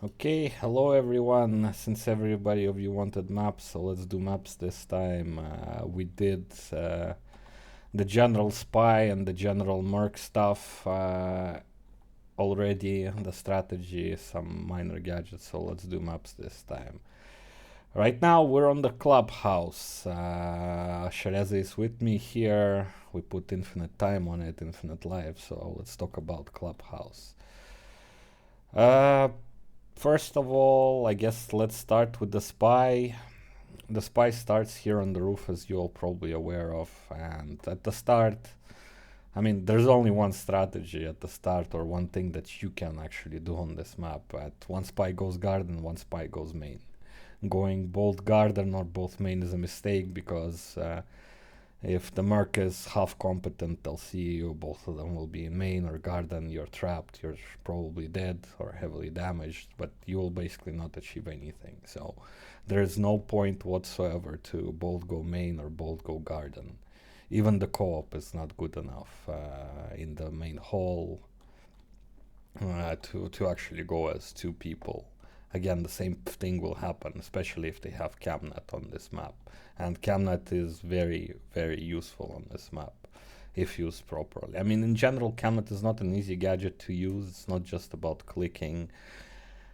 Okay, hello everyone. Since everybody of you wanted maps, so let's do maps this time. We did the general spy and the general merc stuff already, the strategy, some minor gadgets, so let's do maps this time. Right now we're on the clubhouse. SHAREZA is with me here. We put infinite time on it, infinite life, so let's talk about clubhouse. Uh, First of all, I guess let's start with the spy. The spy starts here on the roof, as you're probably aware of, and at the start, I mean, there's only one strategy at the start, or one thing that you can actually do on this map. At one spy goes garden, one spy goes main. Going both garden or both main is a mistake because if the merc is half competent, they'll see you, both of them will be in main or garden, you're trapped, you're probably dead or heavily damaged, but you will basically not achieve anything. So there is no point whatsoever to both go main or both go garden. Even the co-op is not good enough in the main hall to actually go as two people. Again, the same thing will happen, especially if they have camnet on this map. And camnet is very, very useful on this map if used properly. I mean, in general, camnet is not an easy gadget to use. It's not just about clicking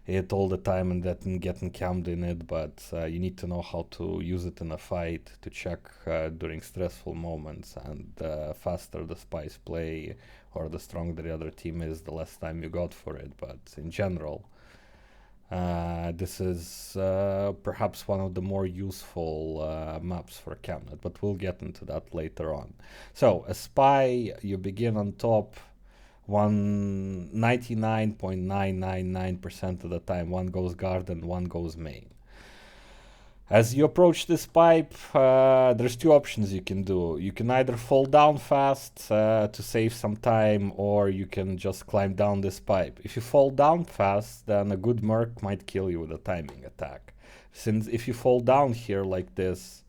it all the time and then getting cammed in it, but you need to know how to use it in a fight to check during stressful moments. And the faster the spies play or the stronger the other team is, the less time you got for it. But in general, this is perhaps one of the more useful maps for camnet, but we'll get into that later on. So, a spy, you begin on top. 99.999% of the time, one goes garden, one goes main. As you approach this pipe, there's two options you can do. You can either fall down fast to save some time, or you can just climb down this pipe. If you fall down fast, then a good merc might kill you with a timing attack. Since if you fall down here like this,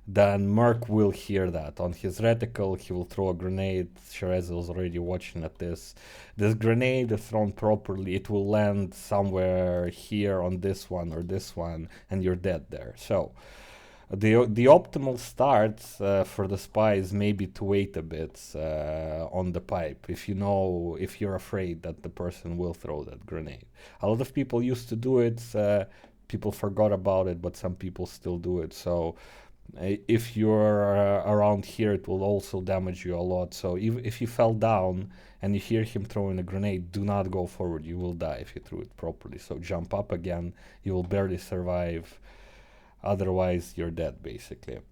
then Merc will hear that. On his reticle, he will throw a grenade. SHAREZA is already watching at this. This grenade, if thrown properly, it will land somewhere here on this one or this one, and you're dead there. So, the optimal start for the spy is maybe to wait a bit on the pipe if you're afraid that the person will throw that grenade. A lot of people used to do it. People forgot about it, but some people still do it. So if you're around here, it will also damage you a lot. So if you fell down and you hear him throwing a grenade, do not go forward. You will die if you threw it properly. So jump up again. You will barely survive. Otherwise, you're dead, basically.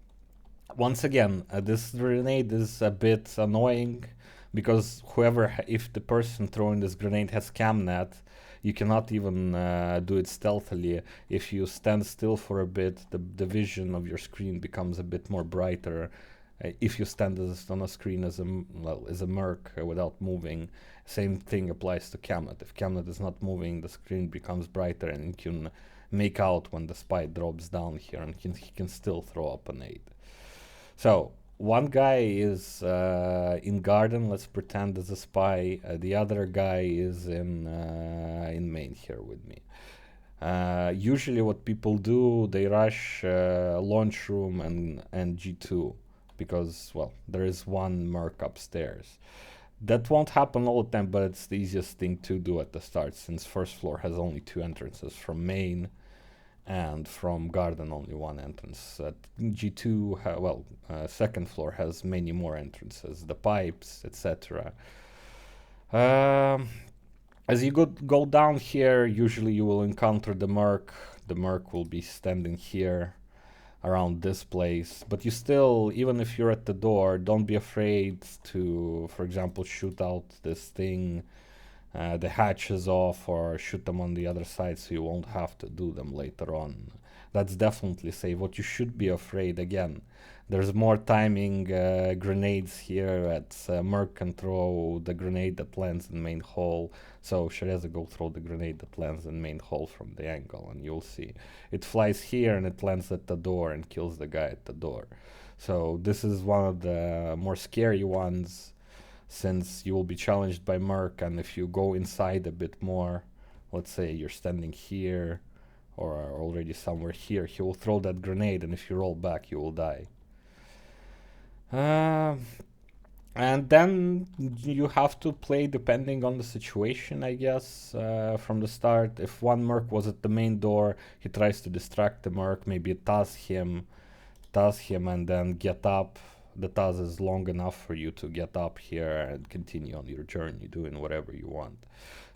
Once again, this grenade is a bit annoying because if the person throwing this grenade has camnet, you cannot even do it stealthily. If you stand still for a bit, the vision of your screen becomes a bit more brighter. If you stand on a screen as a merc without moving, same thing applies to camnet. If camnet is not moving, the screen becomes brighter and you can make out when the spy drops down here, and he can still throw up a nade. So one guy is in garden. Let's pretend as a spy. The other guy is in main here with me. Usually, what people do, they rush launch room and G2 because, well, there is one merc upstairs. That won't happen all the time, but it's the easiest thing to do at the start, since first floor has only two entrances from main, and from garden only one entrance. G2, second floor has many more entrances, the pipes, etc. As you go down here, usually you will encounter the merc. The merc will be standing here around this place, but you still, even if you're at the door, don't be afraid to, for example, shoot out this thing, the hatches off, or shoot them on the other side so you won't have to do them later on. That's definitely safe. What you should be afraid, again, there's more timing grenades here. At Merc can throw the grenade that lands in main hall, so SHAREZA go throw the grenade that lands in main hall from the angle, and you'll see it flies here and it lands at the door and kills the guy at the door. So this is one of the more scary ones, since you will be challenged by Merc, and if you go inside a bit more, let's say you're standing here or are already somewhere here, he will throw that grenade, and if you roll back, you will die. And then you have to play depending on the situation, I guess, from the start. If one merc was at the main door, he tries to distract the merc, maybe toss him, and then get up. The toss is long enough for you to get up here and continue on your journey, doing whatever you want.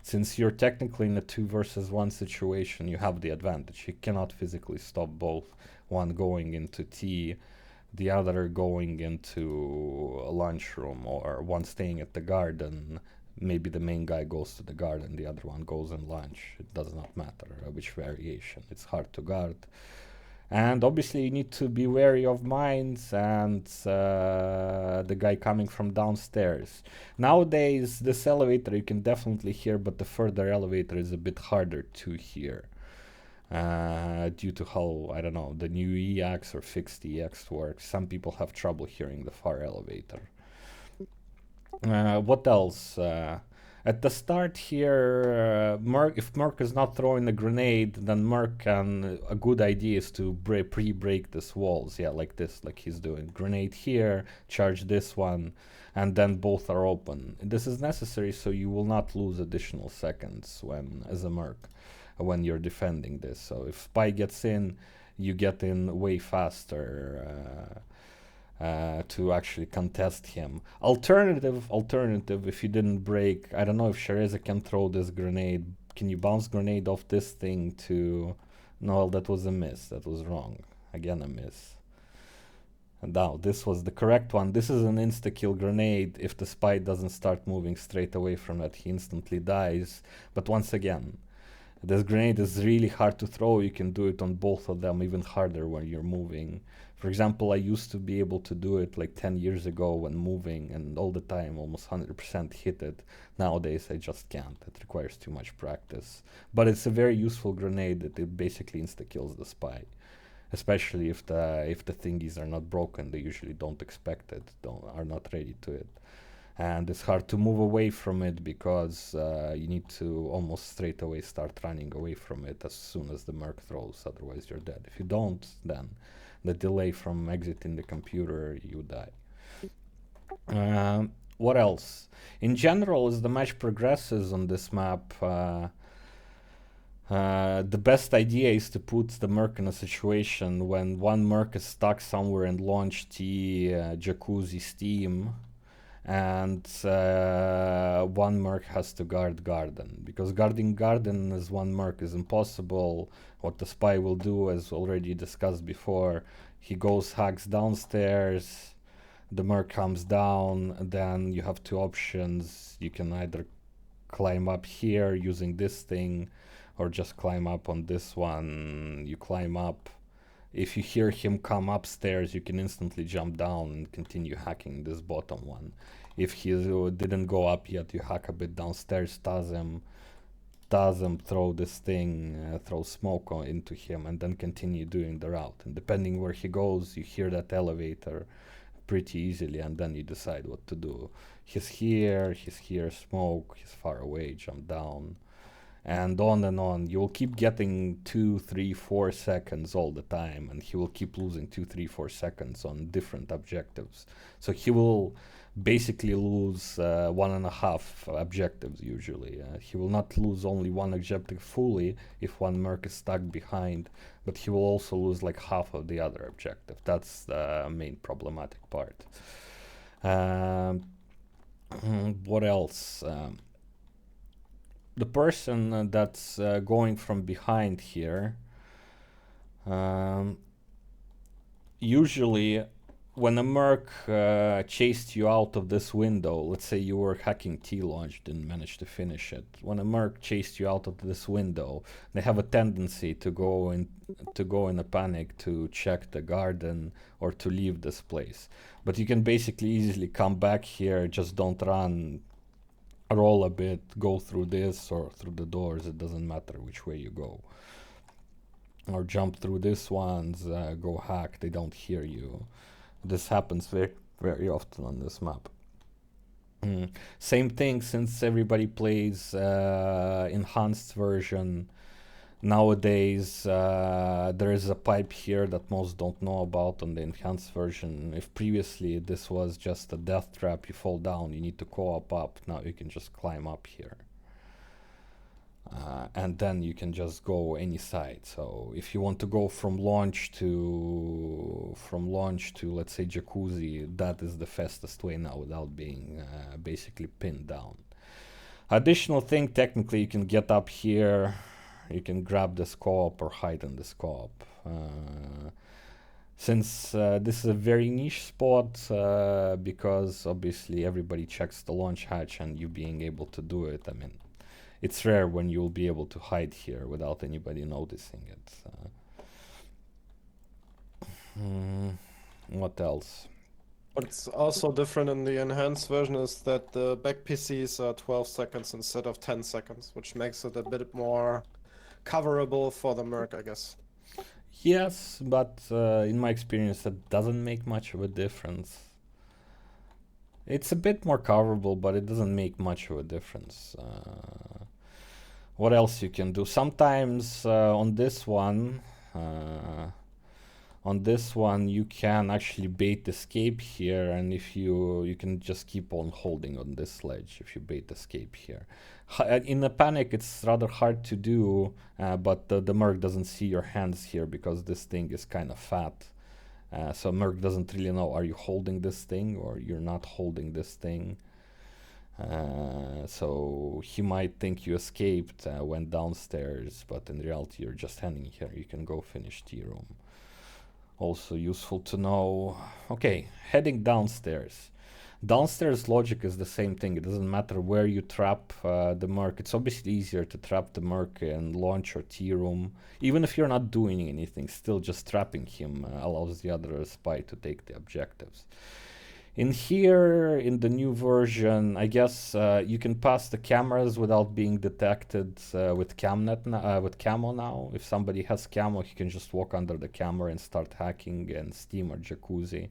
Since you're technically in a 2 versus 1 situation, you have the advantage. You cannot physically stop both, one going into T, the other going into a lunchroom, or one staying at the garden. Maybe the main guy goes to the garden, the other one goes in lunch. It does not matter which variation. It's hard to guard. And obviously you need to be wary of mines and the guy coming from downstairs. Nowadays, this elevator you can definitely hear, but the further elevator is a bit harder to hear. Due to how, I don't know, the new EX or fixed EX works. Some people have trouble hearing the far elevator. What else? At the start here, if Merc is not throwing a grenade, then Merc can, a good idea is to pre-break these walls, yeah, like this, like he's doing. Grenade here, charge this one, and then both are open. This is necessary so you will not lose additional seconds as a Merc, when you're defending this. So if Spy gets in, you get in way faster to actually contest him. Alternative, if you didn't break, I don't know if SHAREZA can throw this grenade. Can you bounce grenade off this thing to... No, that was a miss. That was wrong. Again, a miss. And now, this was the correct one. This is an insta-kill grenade. If the Spy doesn't start moving straight away from it, he instantly dies. But once again, this grenade is really hard to throw. You can do it on both of them, even harder when you're moving. For example, I used to be able to do it like 10 years ago when moving, and all the time, almost 100% hit it. Nowadays, I just can't. It requires too much practice. But it's a very useful grenade that it basically insta-kills the Spy. Especially if the thingies are not broken. They usually don't expect it, are not ready to it. And it's hard to move away from it because you need to almost straight away start running away from it as soon as the Merc throws, otherwise you're dead. If you don't, then the delay from exiting the computer, you die. What else? In general, as the match progresses on this map, the best idea is to put the Merc in a situation when one Merc is stuck somewhere and launch T, Jacuzzi, Steam, and one Merc has to guard Garden. Because guarding Garden as one Merc is impossible. What the Spy will do, as already discussed before, he goes, hacks downstairs, the Merc comes down, then you have two options. You can either climb up here using this thing, or just climb up on this one. You climb up. If you hear him come upstairs, you can instantly jump down and continue hacking this bottom one. If he didn't go up yet, you hack a bit downstairs, toss him, throw this thing, throw smoke into him, and then continue doing the route. And depending where he goes, you hear that elevator pretty easily, and then you decide what to do. He's here, smoke, he's far away, jump down. And on. You will keep getting 2, 3, 4 seconds all the time, and he will keep losing 2, 3, 4 seconds on different objectives. So he will basically lose 1.5 objectives usually. He will not lose only one objective fully if one Merc is stuck behind, but he will also lose like half of the other objective. That's the main problematic part. What else? The person that's going from behind here, usually when a Merc chased you out of this window, let's say you were hacking T-launch, didn't manage to finish it. When a Merc chased you out of this window, they have a tendency to go in a panic to check the garden or to leave this place. But you can basically easily come back here, just don't run, roll a bit, go through this or through the doors, it doesn't matter which way you go. Or jump through this ones, go hack, they don't hear you. This happens very, very often on this map. Same thing, since everybody plays enhanced version nowadays. There is a pipe here that most don't know about on the enhanced version. If previously this was just a death trap, you fall down, you need to co-op up. Now you can just climb up here. And then you can just go any side. So if you want to go from launch to let's say jacuzzi, that is the fastest way now without being basically pinned down. Additional thing, technically you can get up here, you can grab the scope or hide in the scope. Since this is a very niche spot, because obviously everybody checks the launch hatch and you being able to do it, I mean, it's rare when you'll be able to hide here without anybody noticing it. What else? What's also different in the enhanced version is that the back PCs are 12 seconds instead of 10 seconds, which makes it a bit more coverable for the Merc, I guess. Yes, but in my experience, that doesn't make much of a difference. It's a bit more coverable, but it doesn't make much of a difference. What else you can do? Sometimes on this one you can actually bait escape here, and if you can just keep on holding on this ledge if you bait escape here. In a panic it's rather hard to do, but the Merc doesn't see your hands here because this thing is kind of fat. So Merc doesn't really know, are you holding this thing or you're not holding this thing? So he might think you escaped, went downstairs, but in reality you're just standing here. You can go finish tea room. Also useful to know. Okay, heading downstairs. Downstairs logic is the same thing. It doesn't matter where you trap the Merc. It's obviously easier to trap the Merc in launch or tea room. Even if you're not doing anything, still just trapping him allows the other spy to take the objectives. In here, in the new version, I guess you can pass the cameras without being detected with with camo now. If somebody has camo, he can just walk under the camera and start hacking in Steam or Jacuzzi.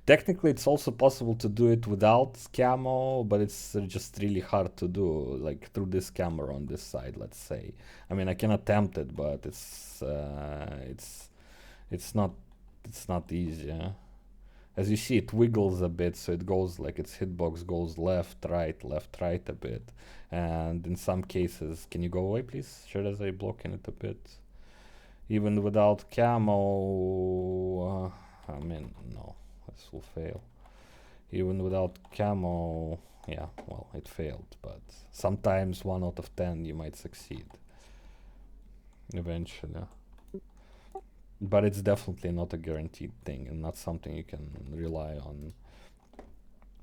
Technically, it's also possible to do it without camo, but it's just really hard to do, like through this camera on this side, let's say. I mean, I can attempt it, but it's not easy. Yeah? As you see, it wiggles a bit, so it goes like its hitbox goes left, right a bit. And in some cases, can you go away, please? SHAREZA blocking it a bit. Even without camo, I mean, no, this will fail. Even without camo, yeah, well, it failed. But sometimes 1 out of 10, you might succeed. Eventually. But it's definitely not a guaranteed thing and not something you can rely on.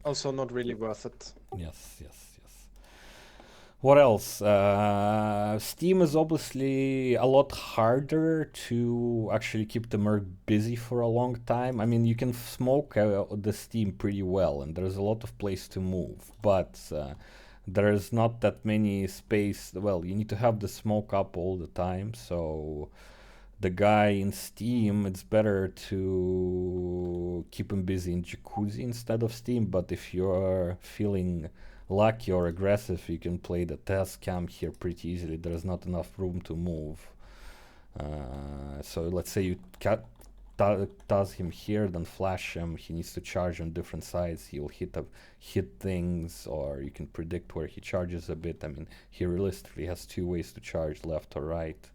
Also not really worth it. Yes. What else? Steam is obviously a lot harder to actually keep the Merc busy for a long time. I mean, you can smoke the Steam pretty well and there's a lot of place to move, but there's not that many space. Well, you need to have the smoke up all the time, so the guy in Steam, it's better to keep him busy in Jacuzzi instead of Steam. But if you're feeling lucky or aggressive, you can play the test cam here pretty easily. There's not enough room to move. So let's say you does him here, then flash him. He needs to charge on different sides. He'll hit things, or you can predict where he charges a bit. I mean, he realistically has 2 ways to charge, left or right.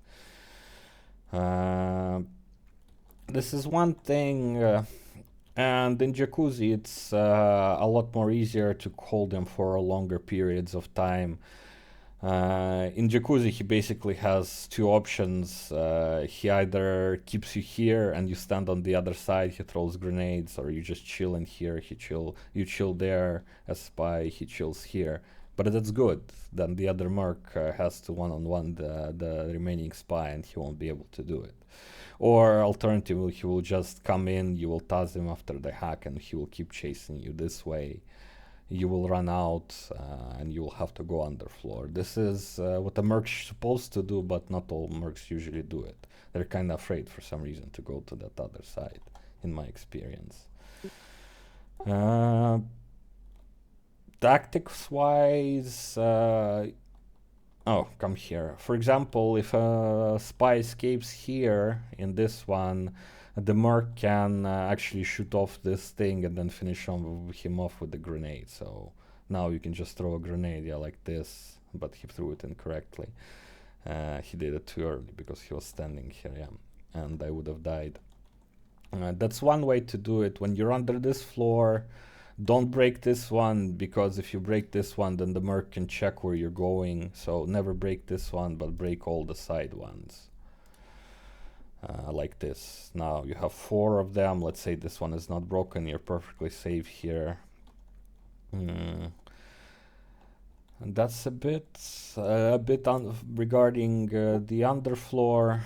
This is one thing, and in Jacuzzi it's a lot more easier to hold him for longer periods of time. In Jacuzzi he basically has 2 options. He either keeps you here and you stand on the other side, he throws grenades, or you just chill in here, you chill there as spy, he chills here. But that's good. Then the other Merc has to one-on-one the remaining spy and he won't be able to do it. Or alternatively, he will just come in, you will toss him after the hack and he will keep chasing you this way. You will run out and you will have to go underfloor. This is what a Merc's supposed to do, but not all Mercs usually do it. They're kind of afraid for some reason to go to that other side, in my experience. Tactics wise, oh, come here. For example, if a spy escapes here in this one, the merc can actually shoot off this thing and then finish him off with the grenade. So now you can just throw a grenade, yeah, like this, but he threw it incorrectly. He did it too early because he was standing here, yeah, and I would have died. That's one way to do it. When you're under this floor, don't break this one, because if you break this one, then the merc can check where you're going. So never break this one, but break all the side ones. Like this. Now you have 4 of them. Let's say this one is not broken. You're perfectly safe here. And that's a bit regarding the underfloor.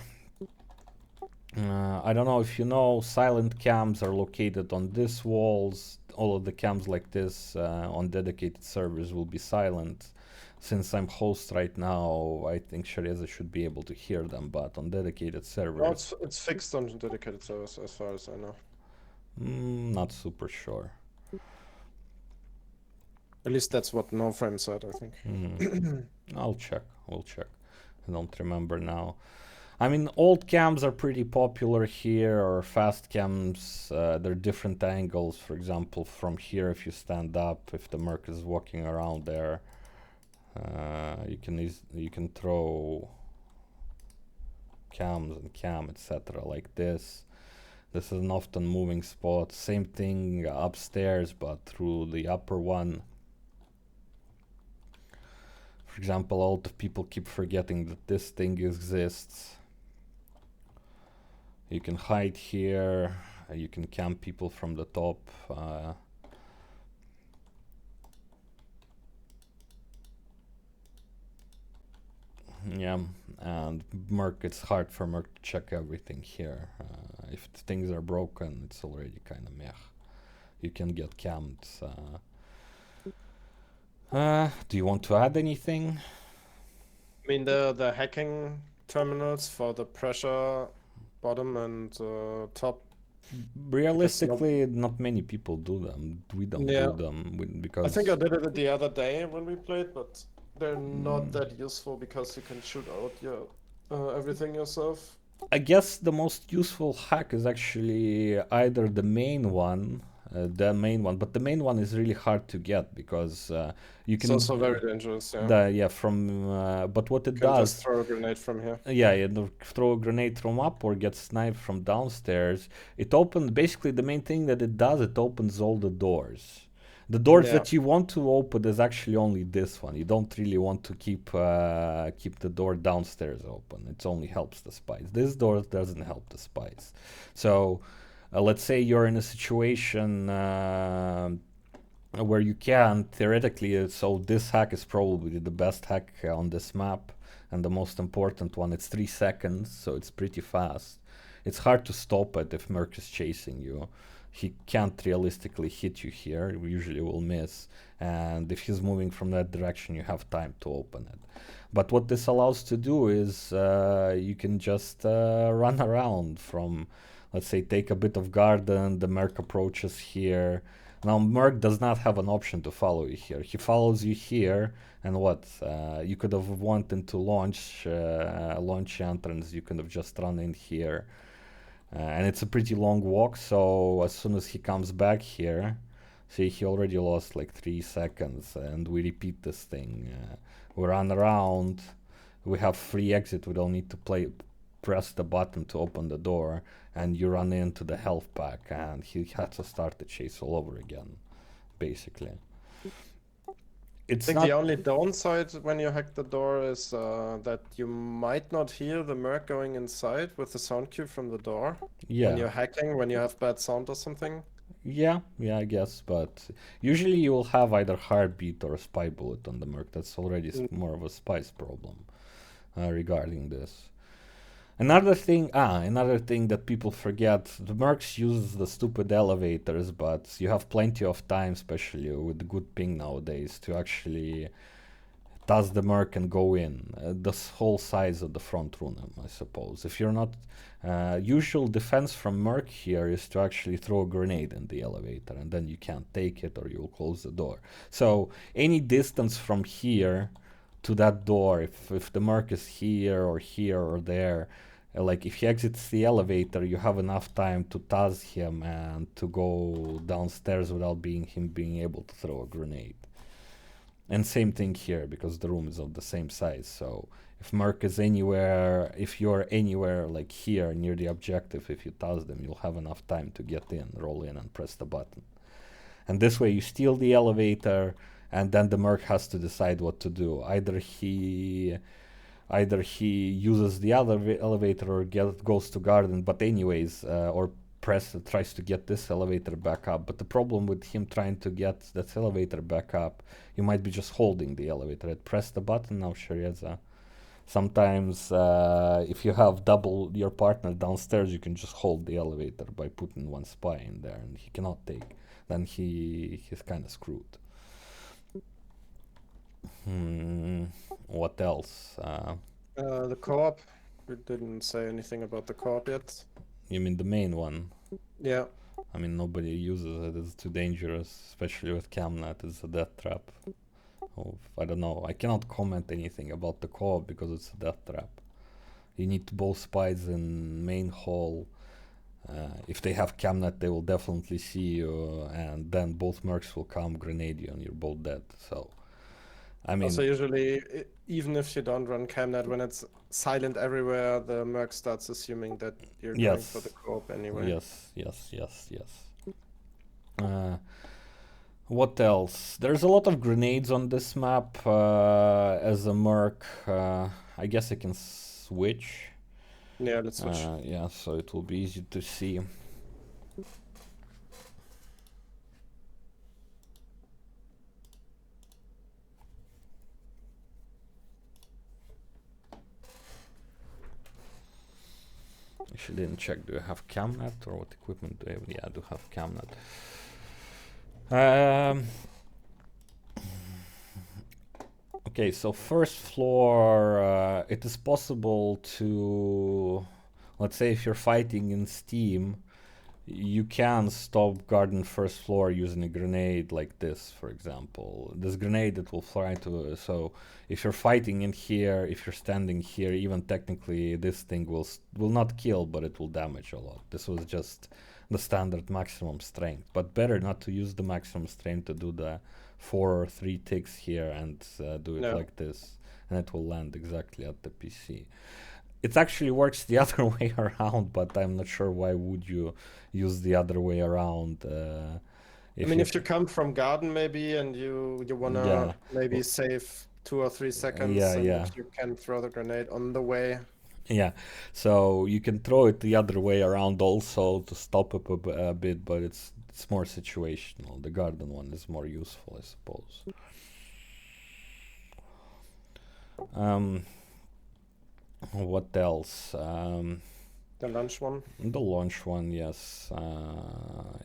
I don't know if you know, silent cams are located on these walls. All of the cams like this on dedicated servers will be silent. Since I'm host right now, I think SHAREZA should be able to hear them, but on dedicated servers... No, it's fixed on dedicated servers as far as I know. Not super sure. At least that's what NoFrame said, I think. I'll check. We'll check. I don't remember now. I mean, old cams are pretty popular here, or fast cams. They're different angles. For example, from here, if you stand up, if the merc is walking around there, you can throw cams and cam, etc. like this. This is an often moving spot. Same thing upstairs, but through the upper one. For example, a lot of people keep forgetting that this thing exists. You can hide here, you can camp people from the top. Yeah, and merc, it's hard for merc to check everything here. If things are broken, it's already kind of meh. You can get camped. Do you want to add anything? I mean, the hacking terminals for the pressure bottom and top. Realistically, not many people do them. We don't do them because... I think I did it the other day when we played, but they're not that useful because you can shoot out your everything yourself. I guess the most useful hack is actually either the main one, but the main one is really hard to get because you can... It's also very dangerous, yeah. But what it you can does... just throw a grenade from here. Yeah, throw a grenade from up or get sniped from downstairs. It opens... Basically, the main thing that it does, it opens all the doors. The doors that you want to open is actually only this one. You don't really want to keep the door downstairs open. It only helps the spies. This door doesn't help the spies. So let's say you're in a situation where you can theoretically. So this hack is probably the best hack on this map and the most important one. It's 3 seconds, so it's pretty fast. It's hard to stop it if merc is chasing you. He can't realistically hit you here, we usually will miss, and if he's moving from that direction, you have time to open it. But what this allows to do is you can just run around from, let's say, take a bit of garden, the merc approaches here. Now, merc does not have an option to follow you here. He follows you here, and what? You could have wanted to launch entrance, you could have just run in here. And it's a pretty long walk, so as soon as he comes back here, see, he already lost like 3 seconds, and we repeat this thing. We run around, we have free exit, we don't need to press the button to open the door, and you run into the health pack, and he had to start the chase all over again, basically. I think the only downside when you hack the door is that you might not hear the merc going inside with the sound cue from the door. Yeah. When you're hacking, when you have bad sound or something. Yeah, I guess, but usually you will have either heartbeat or a spy bullet on the merc. That's already more of a spy's problem regarding this. Another thing that people forget, the mercs use the stupid elevators, but you have plenty of time, especially with good ping nowadays, to actually toss the merc and go in. The whole size of the front room, I suppose. If you're not... usual defense from merc here is to actually throw a grenade in the elevator, and then you can't take it or you'll close the door. So any distance from here to that door, if the merc is here or there, like if he exits the elevator, you have enough time to toss him and to go downstairs without him being able to throw a grenade. And same thing here, because the room is of the same size. So if merc is anywhere, if you're anywhere like here near the objective, if you toss them, you'll have enough time to get in, roll in, and press the button. And this way you steal the elevator, and then the merc has to decide what to do. Either he uses the other elevator or goes to garden, but anyways, or tries to get this elevator back up. But the problem with him trying to get that elevator back up, you might be just holding the elevator. Press the button now, SHAREZA. Sometimes if you have double your partner downstairs, you can just hold the elevator by putting one spy in there, and he cannot take. Then he's kind of screwed. What else? The co-op. We didn't say anything about the co-op yet. You mean the main one? Yeah. I mean, nobody uses it. It's too dangerous, especially with Camnet. It's a death trap. Oh, I don't know. I cannot comment anything about the co-op because it's a death trap. You need both spies in main hall. If they have Camnet, they will definitely see you, and then both mercs will come, grenade you, and you're both dead. So, I mean... Also, usually, even if you don't run Camnet, when it's silent everywhere, the merc starts assuming that you're going for the co-op anyway. Yes. What else? There's a lot of grenades on this map. As a merc, I guess I can switch. Yeah, let's switch. Yeah, so it will be easy to see. Actually didn't check. Do I have Camnet or what equipment do I have? Yeah, I do have Camnet. Okay, so first floor, it is possible to, let's say if you're fighting in Steam, you can stop garden first floor using a grenade like this, for example. This grenade that will fly to, so if you're fighting in here, if you're standing here, even technically this thing will not kill, but it will damage a lot. This was just the standard maximum strength, but better not to use the maximum strength to do the 4 or 3 ticks here and do it like this, and it will land exactly at the PC. It actually works the other way around, but I'm not sure why would you use the other way around. I mean, if you come from garden maybe and you wanna maybe save 2 or 3 seconds, and you can throw the grenade on the way. Yeah, so you can throw it the other way around also to stop up a bit, but it's more situational. The garden one is more useful, I suppose. What else? The launch one? The launch one, yes.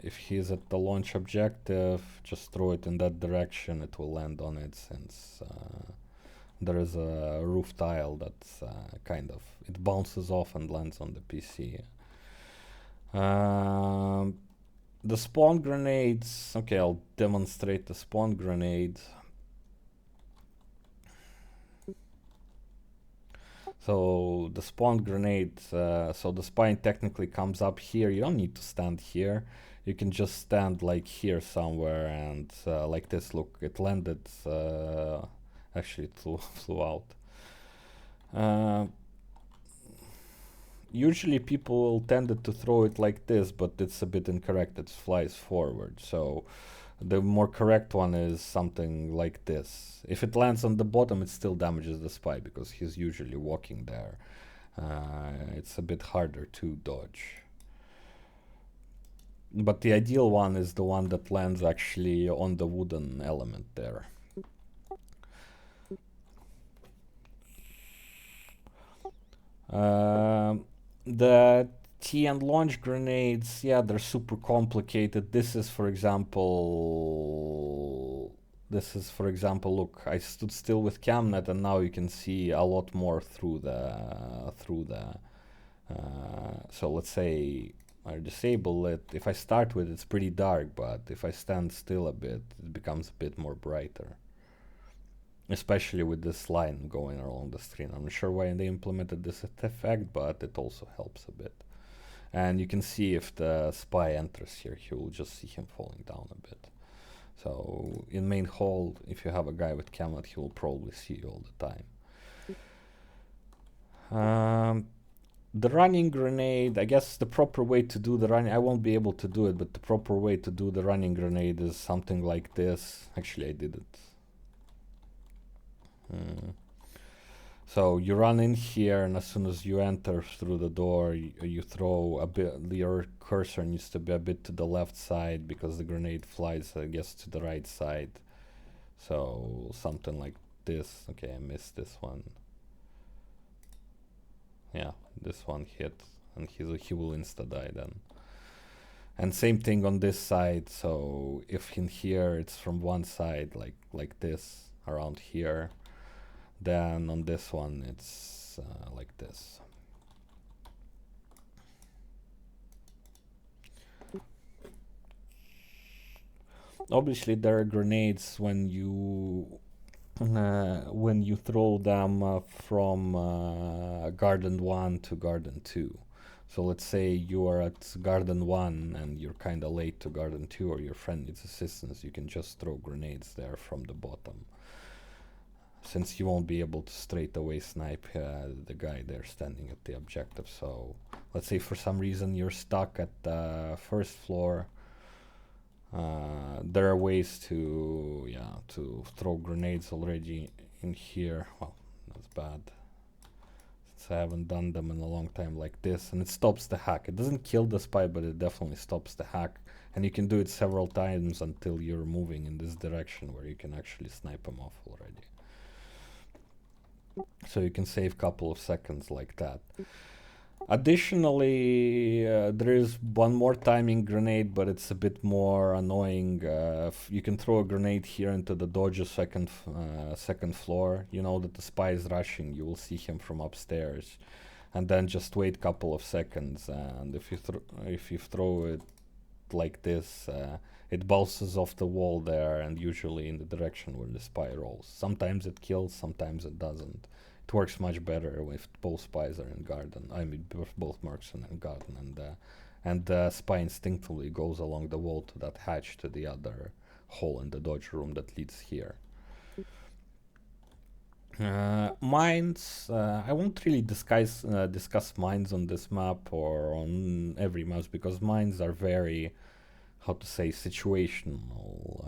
If he's at the launch objective, just throw it in that direction. It will land on it, since there is a roof tile that's it bounces off and lands on the PC. The spawn grenades. Okay, I'll demonstrate the spawn grenade. So the spawn grenade, so the spine technically comes up here. You don't need to stand here. You can just stand like here somewhere, and like this. Look, it landed. Actually, it flew out. Usually people tended to throw it like this, but it's a bit incorrect. It flies forward. So the more correct one is something like this. If it lands on the bottom, it still damages the spy because he's usually walking there. It's a bit harder to dodge. But the ideal one is the one that lands actually on the wooden element there. The T and launch grenades, yeah, they're super complicated. This is, for example, this is, for example, look, I stood still with CamNet, and now you can see a lot more through the so let's say I disable it. If I start with it's pretty dark, but if I stand still a bit, it becomes a bit more brighter. Especially with this line going along the screen. I'm not sure why they implemented this effect, but it also helps a bit. And you can see if the spy enters here, he will just see him falling down a bit. So in main hold, if you have a guy with CamNet, he will probably see you all the time. The running grenade, I guess the proper way to do the running, I won't be able to do it, but the proper way to do the running grenade is something like this. Actually, I did it. So you run in here, and as soon as you enter through the door, you throw a bit, your cursor needs to be a bit to the left side because the grenade flies, I guess, to the right side. So something like this. Okay, I missed this one. Yeah, this one hit, and he will insta-die then. And same thing on this side. So if in here it's from one side, like this, around here, then on this one it's like this. Obviously there are grenades when you throw them from garden 1 to garden 2. So let's say you are at garden 1 and you're kind of late to garden 2, or your friend needs assistance, you can just throw grenades there from the bottom, since you won't be able to straight away snipe the guy there standing at the objective. So let's say for some reason you're stuck at the first floor, there are ways to throw grenades already in here. Well, that's bad, since I haven't done them in a long time, like this, and it stops the hack. It doesn't kill the spy, but it definitely stops the hack, and you can do it several times until you're moving in this direction where you can actually snipe them off already. So you can save a couple of seconds like that. Additionally, there is one more timing grenade, but it's a bit more annoying. You can throw a grenade here into the dojo second floor. You know that the spy is rushing. You will see him from upstairs, and then just wait a couple of seconds. And if you throw it like this, it bounces off the wall there, and usually in the direction where the spy rolls. Sometimes it kills, sometimes it doesn't. It works much better if both spies are in garden. I mean, both mercs are in garden, and the spy instinctively goes along the wall to that hatch to the other hole in the dojo room that leads here. Mines, I won't really discuss mines on this map or on every map, because mines are very, how to say, situational.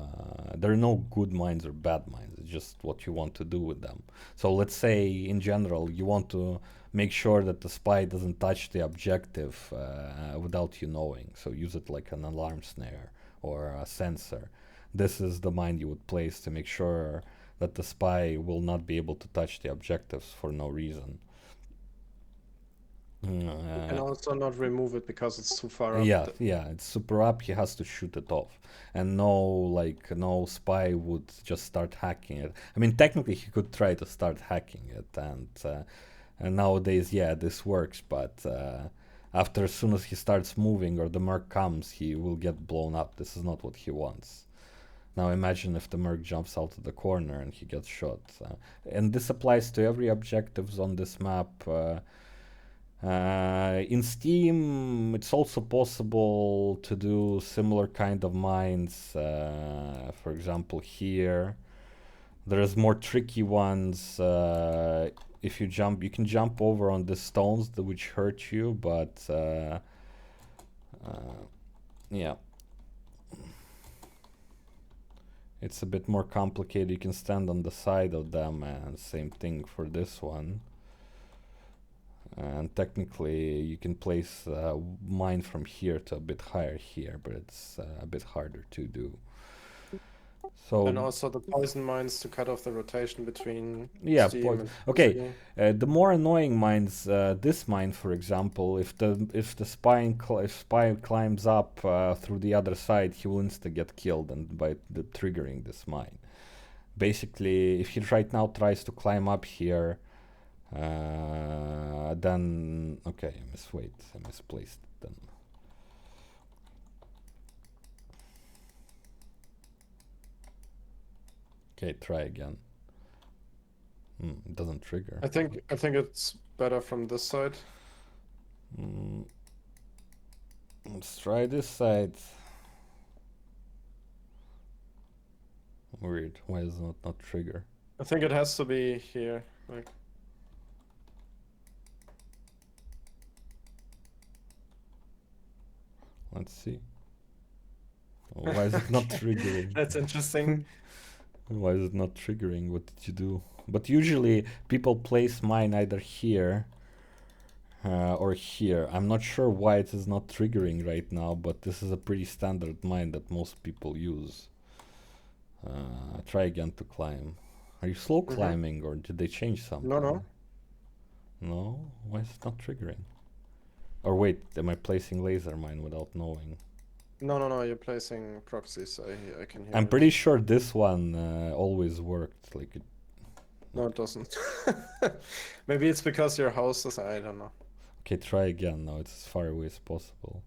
There are no good mines or bad mines. It's just what you want to do with them. So let's say in general you want to make sure that the spy doesn't touch the objective without you knowing. So use it like an alarm snare or a sensor. This is the mine you would place to make sure that the spy will not be able to touch the objectives for no reason. You can also not remove it because it's too far up. Yeah, it's super up. He has to shoot it off, and no spy would just start hacking it. I mean, technically he could try to start hacking it, and nowadays, yeah, this works. But as soon as he starts moving or the merc comes, he will get blown up. This is not what he wants. Now imagine if the merc jumps out of the corner and he gets shot. And this applies to every objectives on this map. In Steam, it's also possible to do similar kind of mines. For example, here there's more tricky ones. If you jump, you can jump over on the stones which hurt you, but yeah, it's a bit more complicated. You can stand on the side of them, and same thing for this one. And technically you can place mine from here to a bit higher here, but it's a bit harder to do. So, and also the poison mines to cut off the rotation between Steam okay. The more annoying mines, this mine for example, if the spy climbs up through the other side, he will insta get killed and by triggering this mine. basically, if he right now tries to climb up here, then okay, I misplaced it then. Okay, try again. It doesn't trigger. I think it's better from this side. Let's try this side. Weird. Why does it not trigger? I think it has to be here. Like, let's see. Oh, why is it not triggering? that's interesting. Why is it not triggering? What did you do? But usually people place mine either here or here. I'm not sure why it is not triggering right now, but this is a pretty standard mine that most people use. Try again to climb. Are you slow climbing or did they change something? No. No? Why is it not triggering? Or wait, am I placing laser mine without knowing? No, you're placing proxies. I can hear I'm it. pretty sure this one always worked. Like it. No, it doesn't. Maybe it's because your house is. I don't know. Okay, try again. No, it's as far away as possible.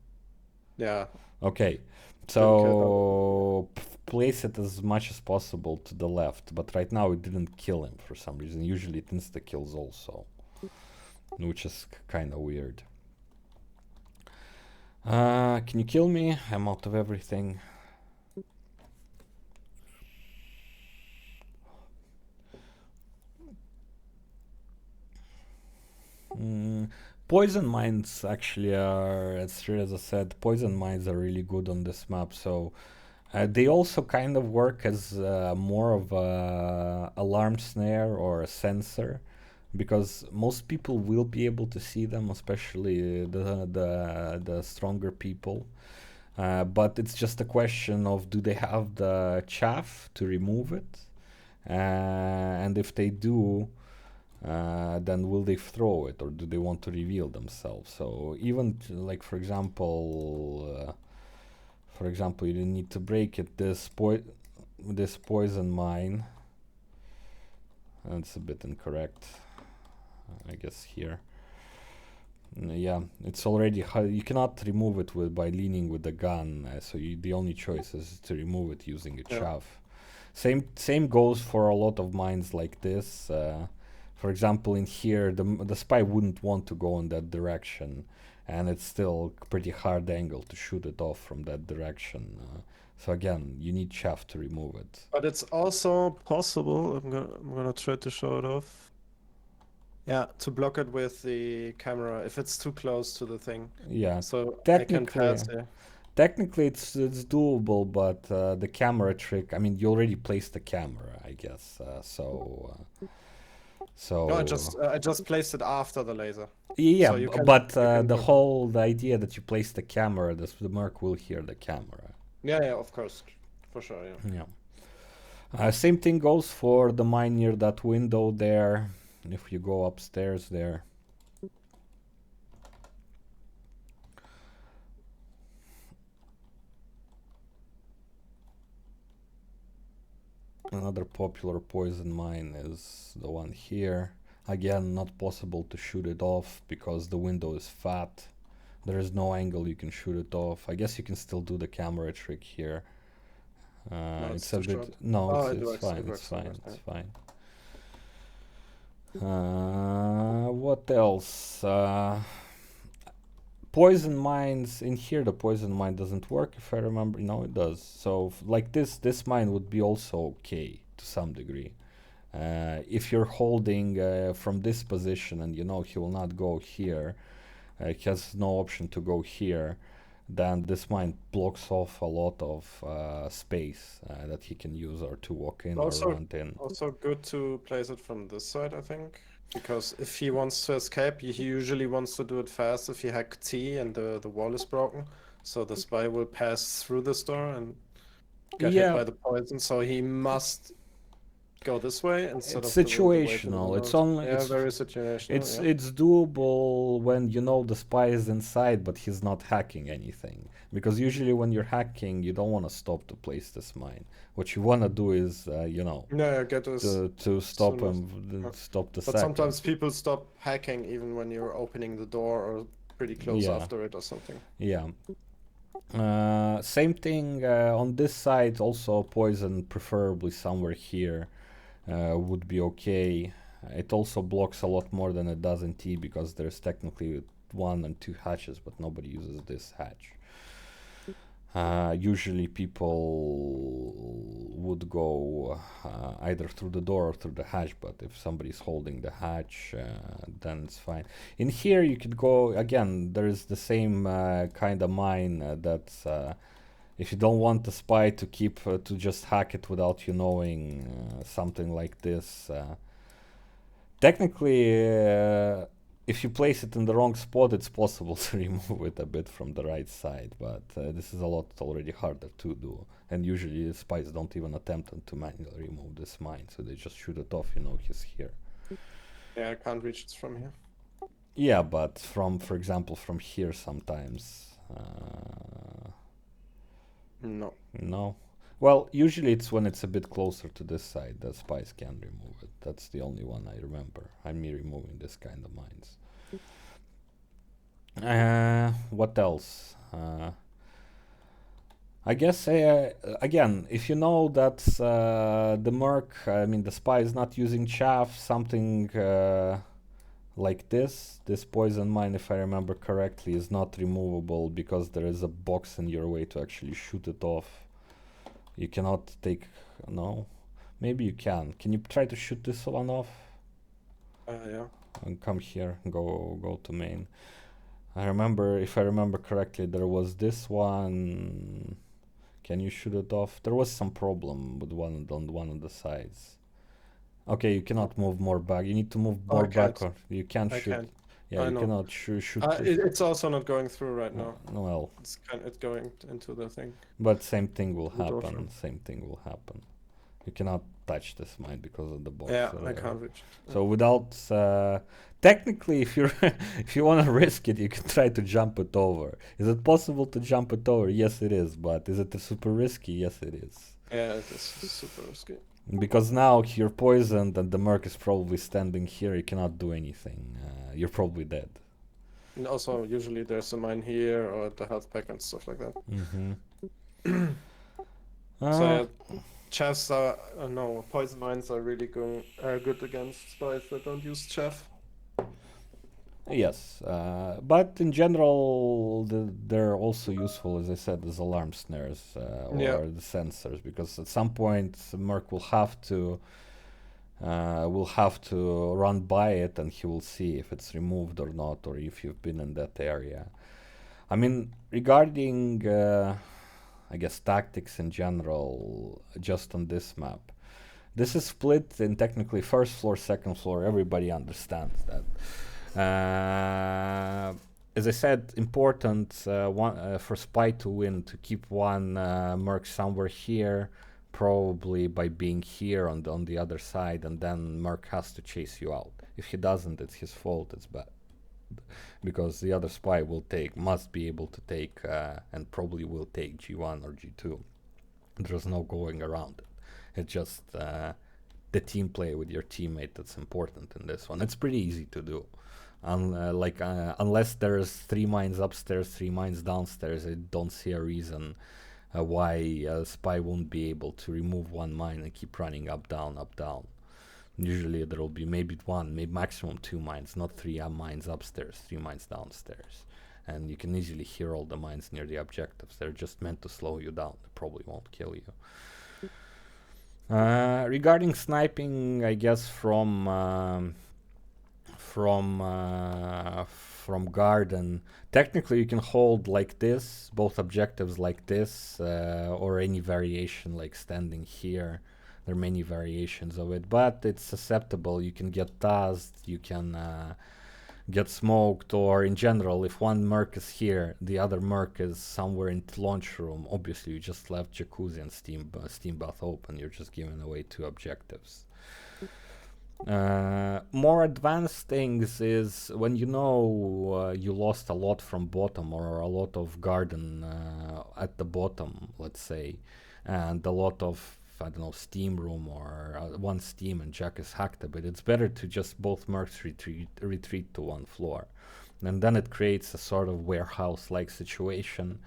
Yeah. Okay, so place it as much as possible to the left. But right now it didn't kill him for some reason. Usually it insta kills also, which is kind of weird. Can you kill me? I'm out of everything. Poison mines actually are, as SHAREZA said, poison mines are really good on this map. So they also kind of work as more of a alarm snare or a sensor, because most people will be able to see them, especially the stronger people. But it's just a question of, do they have the chaff to remove it? And if they do, then will they throw it, or do they want to reveal themselves? So even like for example, you need to break it. This poison mine. That's a bit incorrect. I guess here. Yeah, it's already you cannot remove it by leaning with the gun. So the only choice is to remove it using a chaff. Same goes for a lot of mines like this. For example, in here, the spy wouldn't want to go in that direction, and it's still a pretty hard angle to shoot it off from that direction. So again, you need chaff to remove it. But it's also possible. I'm gonna try to show it off. Yeah, to block it with the camera if it's too close to the thing. Yeah. So I can pass here. Technically, it's doable, but the camera trick. I mean, you already placed the camera, I guess. So. No, I just placed it after the laser. Yeah, So but the idea that you place the camera, the merc will hear the camera. Yeah, of course, for sure. Yeah. Same thing goes for the mine near that window there. If you go upstairs there. Another popular poison mine is the one here. Again, not possible to shoot it off because the window is fat. There is no angle you can shoot it off. I guess you can still do the camera trick here. It's a bit. No, it's fine. It's fine. What else? Poison mines in here. The poison mine doesn't work, if I remember. No, it does. So like this mine would be also okay to some degree. If you're holding from this position and you know he will not go here, he has no option to go here, then this mine blocks off a lot of space that he can use or to walk in or run in. Also good to place it from this side, I think. Because if he wants to escape, he usually wants to do it fast if he hack T and the wall is broken. So the spy will pass through this door and get hit by the poison. So he must go this way instead It's of the way to the situational. It's node. only Yeah, very situational. Yeah. it's doable when you know the spy is inside, but he's not hacking anything. Because usually when you're hacking, you don't want to stop to place this mine. What you want to do is, Yeah, get this to stop soon as- him, yeah. stop the But second. sometimes people stop hacking even when you're opening the door or pretty close Yeah. after it or something. Yeah. Same thing on this side. Also, poison, preferably somewhere here, would be okay. It also blocks a lot more than it does in T because there's technically 1 and 2 hatches, but nobody uses this hatch. Usually people would go either through the door or through the hatch, but if somebody's holding the hatch, then it's fine. In here you could go, again, there is the same kind of mine that if you don't want the spy to keep, to just hack it without you knowing, something like this. Technically, if you place it in the wrong spot, it's possible to remove it a bit from the right side, but this is a lot already harder to do. And usually the spies don't even attempt to manually remove this mine, so they just shoot it off, he's here. Yeah, I can't reach it from here. Yeah, but for example, from here sometimes. No. No. Well, usually it's when it's a bit closer to this side that spies can remove it. That's the only one I remember. I'm me removing this kind of mines. What else? I guess, again, if you know that the merc, the spy is not using chaff, something like this poison mine, if I remember correctly, is not removable because there is a box in your way to actually shoot it off. You cannot take, no? Maybe you can. Can you try to shoot this one off? Yeah. And come here, go to main. If I remember correctly, there was this one. Can you shoot it off? There was some problem with one of the sides. Okay, you cannot move more back. You need to move more backward. You can't I shoot. can't. Yeah, I you know. cannot shoot. It's also not going through right now. Well, It's going into the thing. but same thing will The door happen. frame. Same thing will happen. You cannot touch this mine because of the box. Yeah, I can't reach it. So without, technically, if you if you want to risk it, you can try to jump it over. Is it possible to jump it over? Yes, it is. But is it super risky? Yes, it is. Yeah, it is super risky. Because now you're poisoned and the merc is probably standing here. You cannot do anything. You're probably dead. And also, usually there's a mine here or the health pack and stuff like that. Mm-hmm. So yeah, chaffs are no poison mines are really good against spies that don't use chaff. Yes, but in general, they're also useful, as I said, as alarm snares or Yeah. the sensors, because at some point Merc will have to run by it, and he will see if it's removed or not, or if you've been in that area. I mean, regarding, I guess, tactics in general, just on this map, this is split in technically first floor, second floor. Everybody understands that. As I said, important for spy to win, to keep one merc somewhere here, probably by being here on the other side, and then merc has to chase you out. If he doesn't, it's his fault. It's bad, because the other spy must be able to take and probably will take G1 or G2. There's no going around it. It's just the team play with your teammate that's important in this one. It's pretty easy to do. Unless there's 3 mines upstairs, 3 mines downstairs, I don't see a reason why a spy won't be able to remove 1 mine and keep running up, down, up, down. Usually there will be maybe 1, maybe maximum 2 mines, not 3 mines upstairs, 3 mines downstairs. And you can easily hear all the mines near the objectives. They're just meant to slow you down. They probably won't kill you. Regarding sniping, I guess from garden, technically you can hold like this, both objectives like this, or any variation like standing here. There are many variations of it, but it's susceptible. You can get tasked, you can get smoked, or in general, if one merc is here, the other merc is somewhere in the launch room. Obviously, you just left jacuzzi and steam bath open. You're just giving away 2 objectives. More advanced things is when you know you lost a lot from bottom or a lot of garden at the bottom, let's say, and a lot of, I don't know, steam room or one steam and Jack is hacked a bit. It's better to just both mercs retreat to one floor, and then it creates a sort of warehouse-like situation.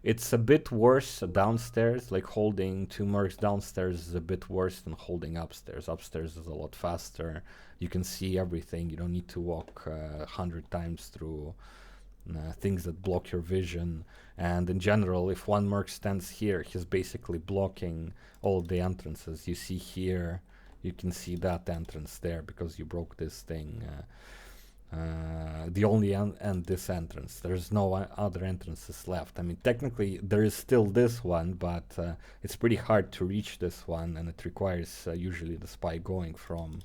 It's a bit worse downstairs, like holding two mercs downstairs is a bit worse than holding upstairs. Upstairs is a lot faster. You can see everything. You don't need to walk 100 times through things that block your vision. And in general, if one merc stands here, he's basically blocking all the entrances. You see here, you can see that entrance there because you broke this thing. The only and this entrance. There's no other entrances left. I mean, technically there is still this one, but it's pretty hard to reach this one, and it requires usually the spy going from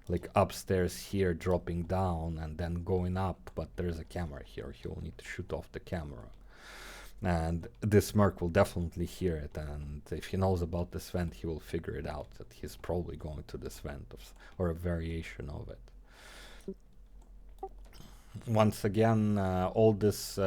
like upstairs here, dropping down, and then going up. But there's a camera here. He will need to shoot off the camera. And this merc will definitely hear it, and if he knows about this vent, he will figure it out that he's probably going to this vent or a variation of it. Once again, all this,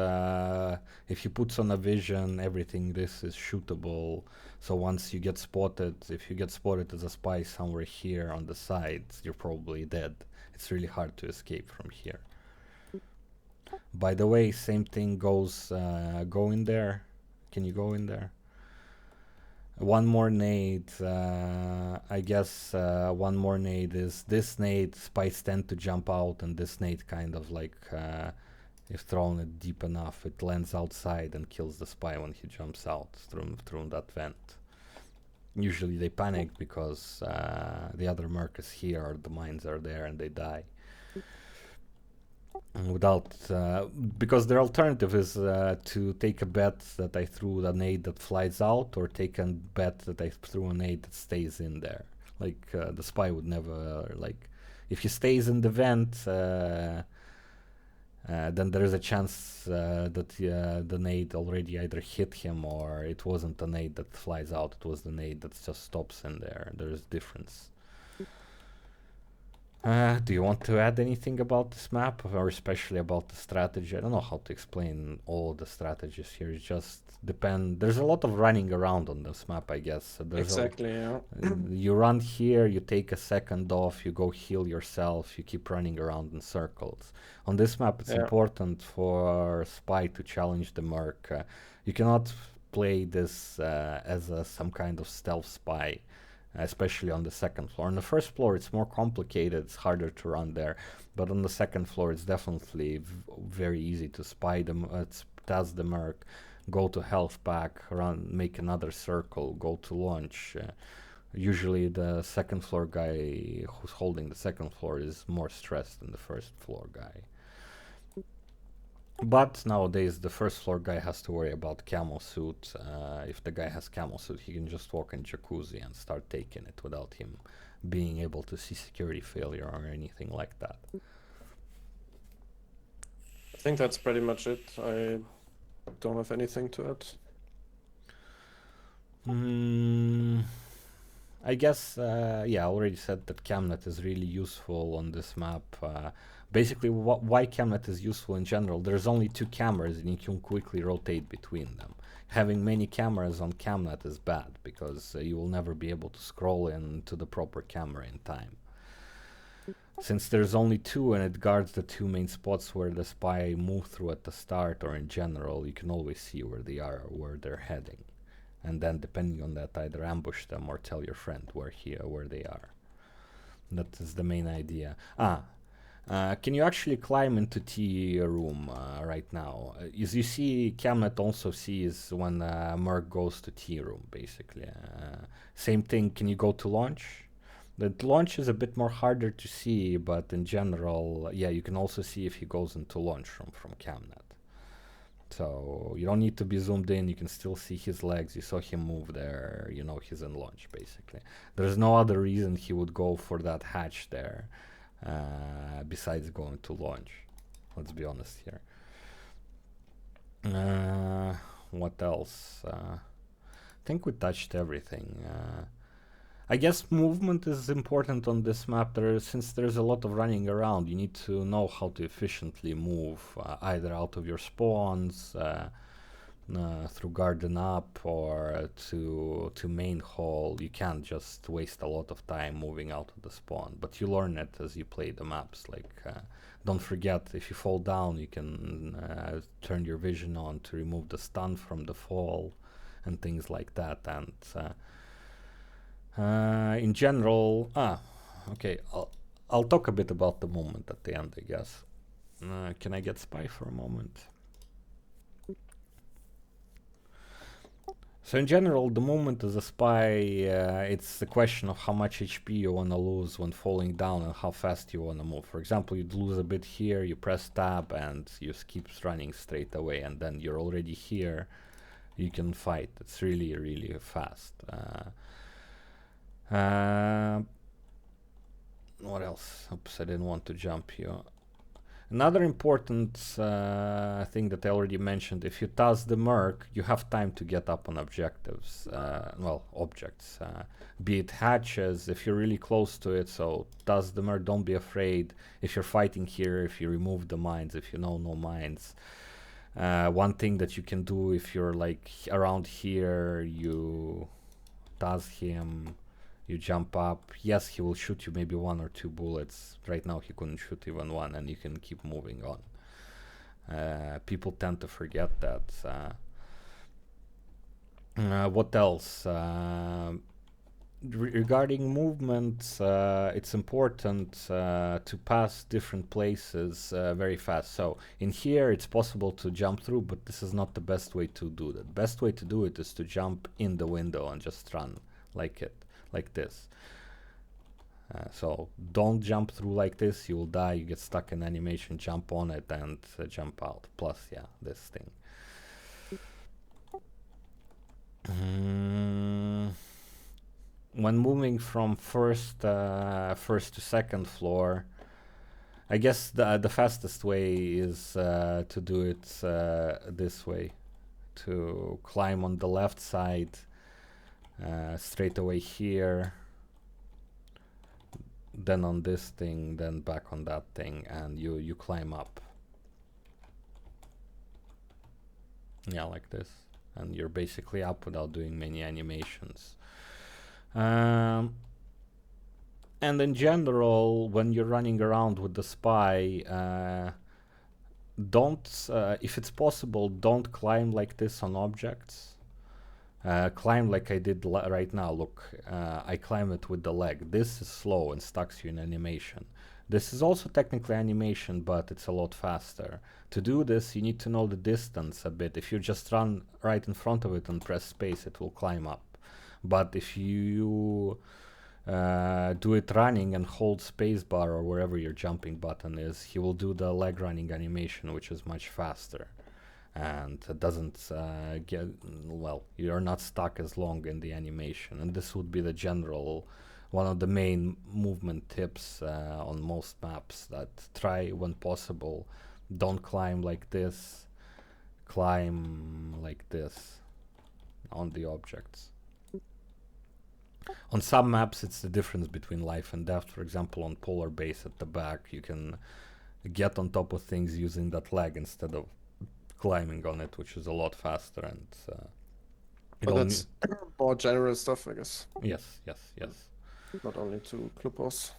if he puts on a vision, everything this is shootable. So once you get spotted, if you get spotted as a spy somewhere here on the sides, you're probably dead. It's really hard to escape from here. By the way, same thing goes, go in there. Can you go in there? One more nade, I guess one more nade is this nade, spies tend to jump out, and this nade kind of like, if thrown it deep enough, it lands outside and kills the spy when he jumps out through that vent. Usually they panic because the other merc is here or the mines are there and they die. Without because their alternative is to take a bet that I threw a nade that flies out, or take a bet that I threw a nade that stays in there. Like the spy would never, like, if he stays in the vent, then there is a chance that the nade already either hit him or it wasn't a nade that flies out, it was the nade that just stops in there. There is difference. Do you want to add anything about this map, or especially about the strategy? I don't know how to explain all the strategies here. It just depend. There's a lot of running around on this map, I guess. So Exactly, yeah. You run here, you take a second off, you go heal yourself, you keep running around in circles. On this map, it's important for spy to challenge the merc. You cannot play this as some kind of stealth spy, especially on the second floor. On the first floor, it's more complicated, it's harder to run there, but on the second floor, it's definitely very easy to spy them, task the merc, go to health pack, run, make another circle, go to launch. Usually the second floor guy who's holding the second floor is more stressed than the first floor guy. But nowadays, the first floor guy has to worry about camel suit. If the guy has camel suit, he can just walk in jacuzzi and start taking it without him being able to see security failure or anything like that. I think that's pretty much it. I don't have anything to add. I guess, yeah, I already said that Camnet is really useful on this map. Basically, why Camnet is useful in general, there's only 2 cameras and you can quickly rotate between them. Having many cameras on Camnet is bad, because you will never be able to scroll into the proper camera in time. Since there's only 2 and it guards the 2 main spots where the spy moved through at the start or in general, you can always see where they are or where they're heading. And then depending on that, either ambush them or tell your friend where they are. That is the main idea. Can you actually climb into T room right now? As you see, Camnet also sees when merc goes to T room, basically. Same thing, can you go to launch? The launch is a bit more harder to see, but in general, yeah, you can also see if he goes into launch from Camnet. So you don't need to be zoomed in, you can still see his legs, you saw him move there, you know he's in launch, basically. There's no other reason he would go for that hatch there. Besides going to launch, let's be honest here. What else? I think we touched everything. I guess movement is important on this map. Since there's a lot of running around, you need to know how to efficiently move, either out of your spawns, through garden up, or to main hall. You can't just waste a lot of time moving out of the spawn, but you learn it as you play the maps. Like, don't forget, if you fall down, you can turn your vision on to remove the stun from the fall and things like that. And in general, okay, I'll talk a bit about the movement at the end, I guess. Can I get spy for a moment? So in general, the movement as a spy, it's the question of how much HP you want to lose when falling down and how fast you want to move. For example, you'd lose a bit here, you press tab and you keep running straight away, and then you're already here, you can fight. It's really, really fast. What else? Oops, I didn't want to jump here. Another important thing that I already mentioned, if you toss the merc, you have time to get up on objectives, well, objects, be it hatches, if you're really close to it, so toss the merc, don't be afraid. If you're fighting here, if you remove the mines, if you know no mines. One thing that you can do if you're like around here, you toss him, you jump up. Yes, he will shoot you maybe 1 or 2 bullets. Right now he couldn't shoot even 1, and you can keep moving on. People tend to forget that. What else? Regarding movement, it's important to pass different places very fast. So in here it's possible to jump through, but this is not the best way to do that. Best way to do it is to jump in the window and just run like this. So don't jump through like this, you will die, you get stuck in animation, jump on it and jump out. Plus, yeah, this thing. When moving from first to second floor, I guess the fastest way is to do it this way, to climb on the left side, straight away here, then on this thing, then back on that thing, and you climb up. Yeah, like this, and you're basically up without doing many animations. And in general, when you're running around with the spy, don't, if it's possible, don't climb like this on objects. Climb like I did right now. Look, I climb it with the leg. This is slow and stucks you in animation. This is also technically animation, but it's a lot faster. To do this, you need to know the distance a bit. If you just run right in front of it and press space, it will climb up. But if you do it running and hold spacebar or wherever your jumping button is, he will do the leg running animation, which is much faster. And it doesn't get, well, you're not stuck as long in the animation. And this would be the general, one of the main movement tips on most maps, that try when possible, don't climb like this, climb like this on the objects. On some maps, it's the difference between life and death. For example, on Polar Base at the back, you can get on top of things using that leg instead of climbing on it, which is a lot faster. And but that's more general stuff, I guess. Yes. Not only to Clubhouse.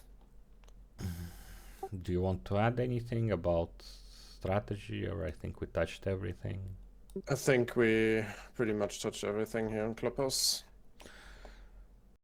Do you want to add anything about strategy, or I think we touched everything? I think we pretty much touched everything here in Clubhouse.